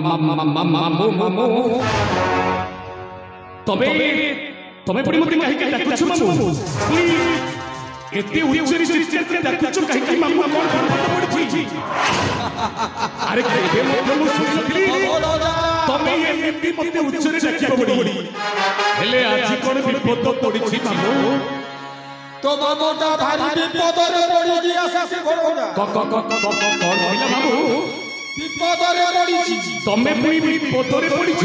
ମାମୁ ତମେ ତମେ ପୁଣି ମୋତେ କାହିଁକି ଡାକୁଛ ମାମୁ ଏତେ ଉଚ୍ଚରେ ଚିତ୍ତରେ ଡାକୁଛ କାହିଁକି ମାମୁ କଣ ବିପଦ ପଡ଼ିଛି ଆରେ କେବେ ମଧ୍ୟ ମୁଁ ଶୁଣିଥିଲି ତମେ ଏମିତି ମୋତେ ଉଚ୍ଚରେ ଡାକିବ ବୋଲି ହେଲେ ଆଜି କଣ ବିପଦ ପଡ଼ିଛି ମାମୁ तो मामोटा भारी विपदरे पड़ी आसासी घोड़ा कौन कहला बाबू विपदरे पड़ी तमे पुई विपदरे पड़ी छ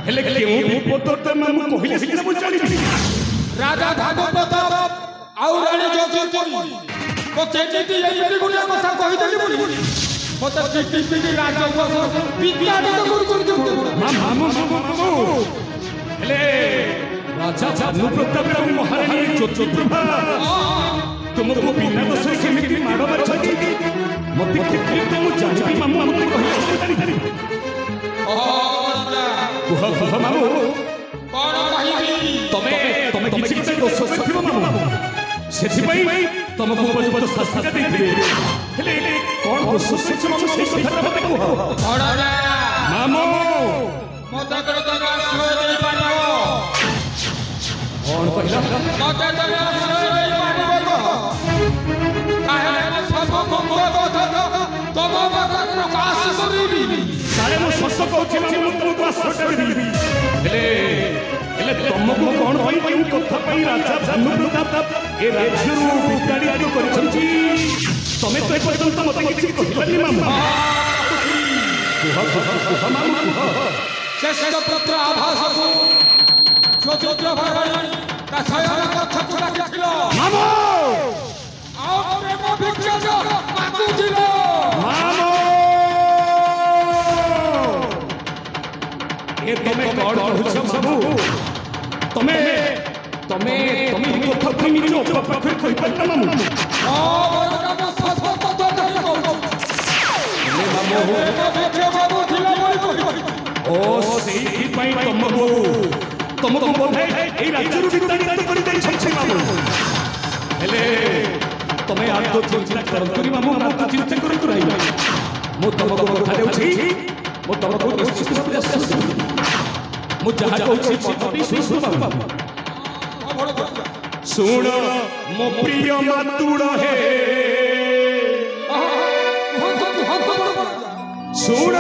हेले केउ विपद तमे हम कहिले सिना मु जानि राजा भागवत आउ रानी जोगीपुरी मते नीति एई गुडिया कथा कहि देली बोली मते टीटी राजवंश विज्ञानित गुरु मामू हेले राजा भानु प्रताप महारानी चतुर्भा तुमको बिना दोष केमिति माड़ मारछती मते केते तो मु जानि मामू मते कहि कुह मामू कोन कहिबी तमे किछि दोष सथिबो मामू सेथि पई तुमको उपयुक्त शास्त्र देथिबे हेले कोन दोष सथि मामू से कथा मते कुह बडरा मामू मते कर तमे आश्रय देई पारिबो कौन कहला मते तमे आश्रय देई पारिबो काहे सब मंगल कथा तम बात प्रकाश करिबी सारे मु सस कहछि मामू तुमको आश्रय देबी हेले तुमको कौन पई पई कथा पई राजा भानु प्रताप ए राज्यरू विस्तारित करछंती तमे तो पर्यंत मते किछि कहिलानी मामू कुह मामू कुह श्रेष्ठ पुत्र आभास चतुर्थ भगवान का छाया कथा चला केथिलो मामू आओ प्रेम भिक्षा मागु दिलो मामू ए तमे कौन कहछ मामू तमे तमे तमे कथा पई निजो पाखर कहि पारला मामू ओ बरका सस कथा नहीं कहू मामू भिक्षा मागु दिलो बोली ओ सेही पई तुमको बोधे ए राज्यरू विस्तारित करि दै छै मामू हेले तमे आतो चिंता करतुनी मामू आतो चिंता करतु रही मो तुमको कथा देउछि मो तुमको निश्चित समझ मु जहा कहछि पति सुन मामू सुन मो प्रिय मातुड़ हे सुन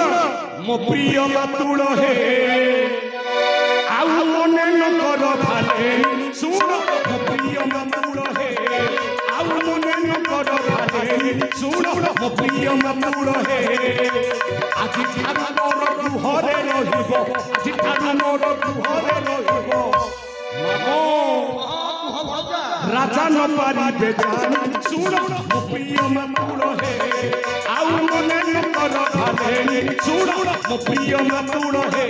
मो प्रिय मातुड़ हे आउ मने न कर भाले सुन मो प्रिय मातुड़ हे आउ मने न कर भाले सुन मो प्रिय मातुड़ हे আজি ঠারু মোর গুহরে রহিব আজি ঠারু মোর গুহরে রহিব মামো राजा न पारिबे जानी सुन मो प्रिय मातुड़ हे आउ मने न कर भाले सुन मो प्रिय मातुड़ हे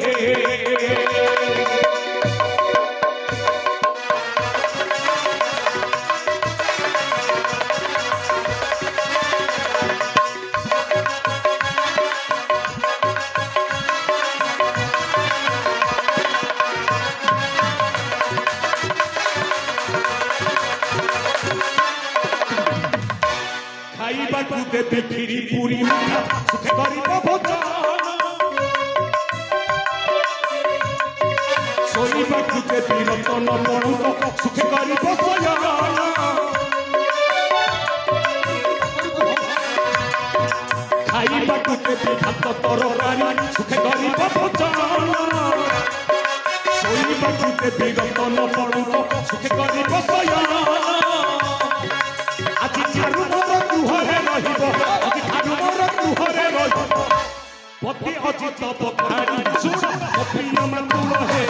देते खीरी पूरी मीठा सुखे गरीब भोजन सोईबा कुते रतन पणुक सुखे गरीब भोजन खाइबा कुते भात तरकारी सुखे गरीब भोजन सोईबा कुते रतन पणुक सुखे गरीब भोजन আজি ঠারু মোর গুহরে রহিব আজি ঠারু মোর গুহরে রহিব পতি অজিত পখারি সুন মো প্রিয় মাতুড় হে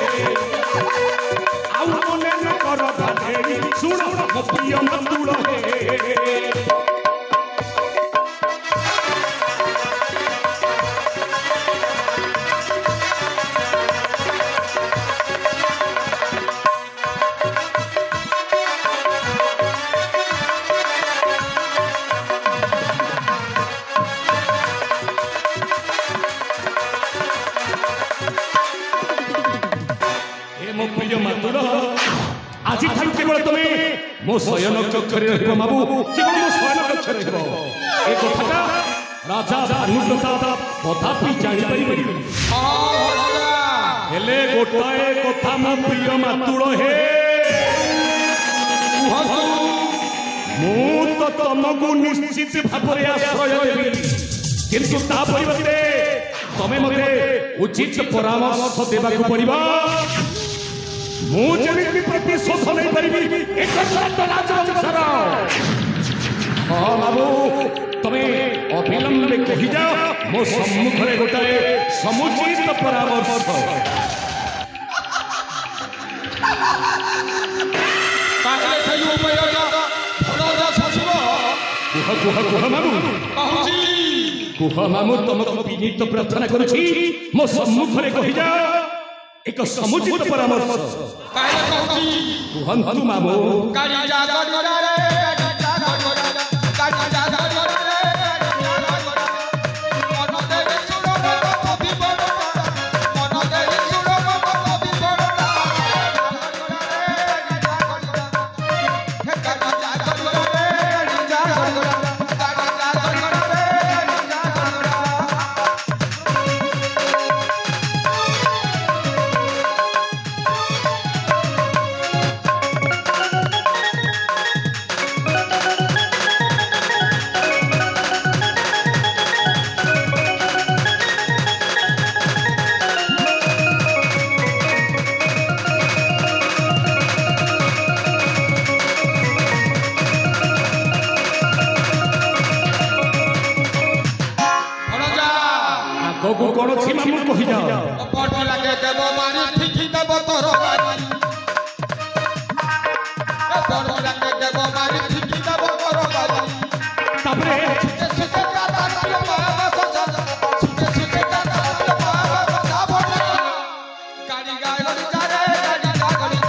আউ মনে ন কর ভালে সুন মো প্রিয় মাতুড় হে আজি ঠাରୁ কেবଳ তুমি ମୋ ଶୟନ କକ୍ଷରେ ରହିବ ମାମୁ କେବଳ ମୋ ଶୟନ କକ୍ଷରେ ରହିବ ଏ କଥାଟା राजा भानुप्रताप तथापि जानिपारि हेले गोटाए कथा मो प्रिय मातुल हे मु तो तुमको निश्चित भाव आश्रय देवी किंतु ता परिवर्ते तमे मते उचित परामर्श देबाकू पड़िबा मु जेमिति प्रतिशोध नै परिबि एक शब्द राजवंशर हां बाबू तमे अविलंबे कहि जा मो सम्मुख रे गोटाए समुचित परामर्श काहे थयु उपयोग भरोसा सचिव कुह मामू कहूची कुह मामू तुमको विनीत प्रार्थना करुछि मो सम्मुख रे कहि जा एक समुचित परामर्श काहे कहूची कुहंतु मामू काली जागड़ रे काली जागड़ को कोन छी मामू कहि जा पट लागे देव मारी ठिठी देव तोर बारी पट लागे देव मारी ठिठी देव तोर बारी तबरे सुचे काता कालो बाबा सजा सुचे काता कालो बाबा सजा भट गाड़ी गाड़ी जारे गाड़ी गाड़ी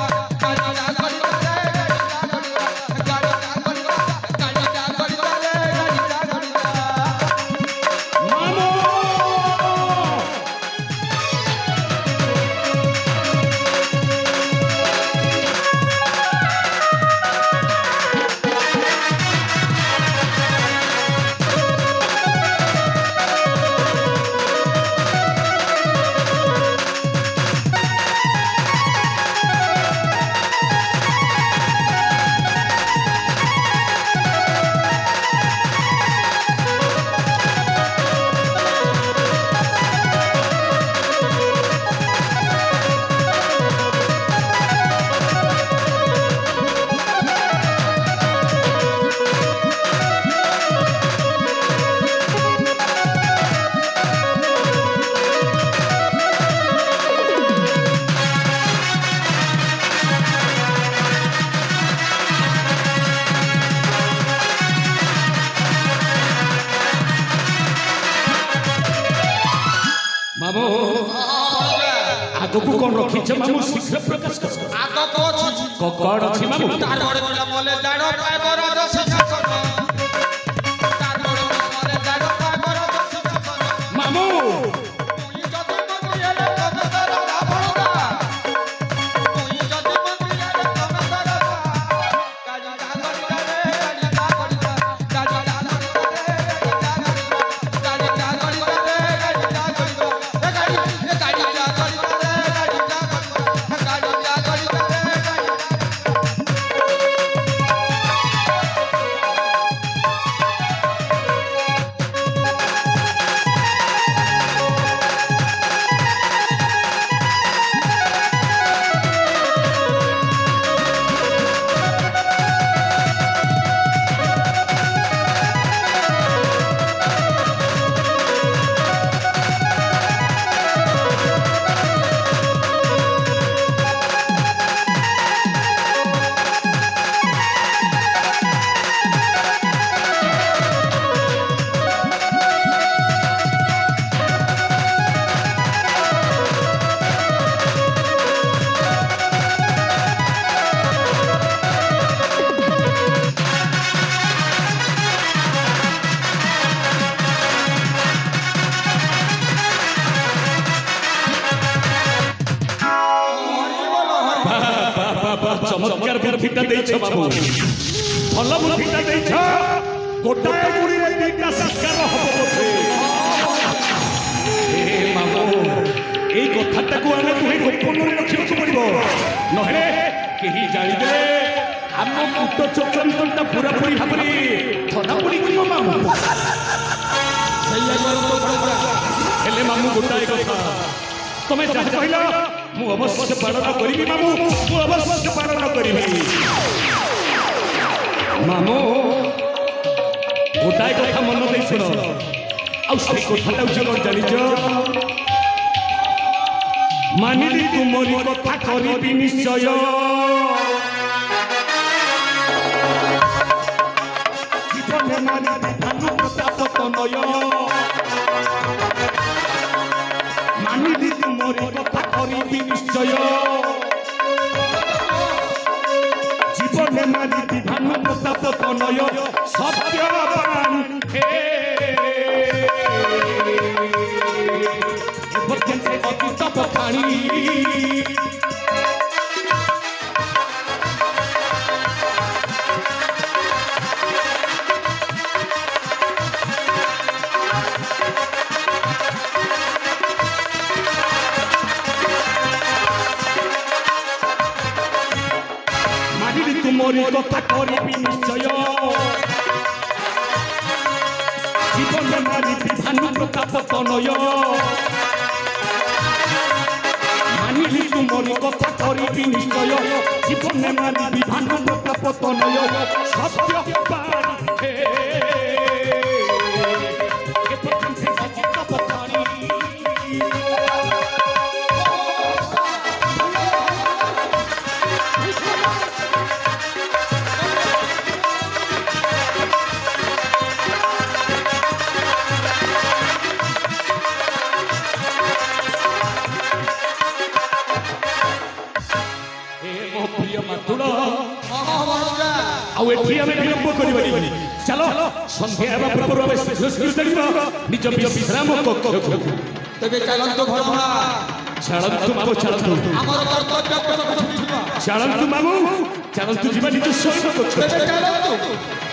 मामू आगो को कोन रखी छ मामू शीघ्र प्रकाश कर आगो को छी कोन अछि मामू तार बड़े बड़े मोले जाडो पाए बरो सिंहासन तार बड़े बड़े मोले जाडो पाए बरो सिंहासन मामू तुई जति मंत्री हेले तमे तारा रावणगा तुई जति मंत्री हेले तमे तारा गाड़ी जागड़ रे गाड़ी जागड़ गाड़ी जागड़ रे गाड़ी जागड़ रे गाड़ी जागड़ गाड़ी जागड़ रे गाड़ी जागड़ चमत्कार बुद्धिटा देछ बाबू भल बुद्धिटा देछ गोटाए गुड़ी रे दीटा संस्कार हबो बोथे এই কথাটাକୁ ଆମେ ଦୁହେଁ ଗୋପନରେ ରଖିବାକୁ ପଡ଼ିବ ନହେଲେ କେହି ଜାଣିଦେଲେ ଆମ କୁଟ ଚଞ୍ଚଳଟା ପୁରାପୁରି ଭାବରେ ଥଣ୍ଡା ପଡ଼ିଯିବ ମାମୁଁ ହେଲେ ମାମୁଁ ଗୋଟାଏ କଥା ତମେ ଯାହା କହିଲ ମୁଁ ଅବଶ୍ୟ ପାଳନ କରିବି ମାମୁଁ ମୁଁ ଅବଶ୍ୟ ପାଳନ କରିବି ମାମୁଁ ଗୋଟାଏ କଥା ମନ ଦେଇ ଶୁଣ ଆଉ ସେଇ କଥାଟା ଉଚ୍ଚ ଜାଣିଛ ମାନିଲି ତୁମରି କଥା କରିବି ନିଶ୍ଚୟ ଜୀବନ ମାନିଲି ଭାନୁ ପ୍ରତାପ ତନୟ ମାନିଲି ତୁମରି କଥା କରିବି ନିଶ୍ଚୟ ଜୀବନ ମାନିଲି ଭାନୁ ପ୍ରତାପ ତନୟ ସତ୍ୟବାନ ସେ ଅତୀତ ପଠାଣି ମାନିଲି ତୁମରି କଥା କରିବି ନିଶ୍ଚୟ ଜୀବନ ମାନିଲି ଭାନୁ ପ୍ରତାପ ତନୟ মানিলি তুমরি কথা করিবি নিশ্চয় জীবনে মানিবি ভানু প্রতাপ তনয় সত্য পারি ଆଉ ଏଠି ଆମେ ବିଳମ୍ବ କରିବାନି ଚାଲ ସନ୍ଧ୍ୟା ହେବା ପୂର୍ବରୁ ଆମେ ନିଜ ବିଶ୍ରାମ କକ୍ଷକୁ ତେବେ ଚାଲନ୍ତୁ ଭରମା ଚାଲନ୍ତୁ ମାମୁଁ ଚାଲନ୍ତୁ ଆମର କର୍ତ୍ତବ୍ୟ ଚାଲନ୍ତୁ ମାମୁଁ ଚାଲନ୍ତୁ ଯିବା ନିଜ ଶୟନ କକ୍ଷକୁ ଚାଲନ୍ତୁ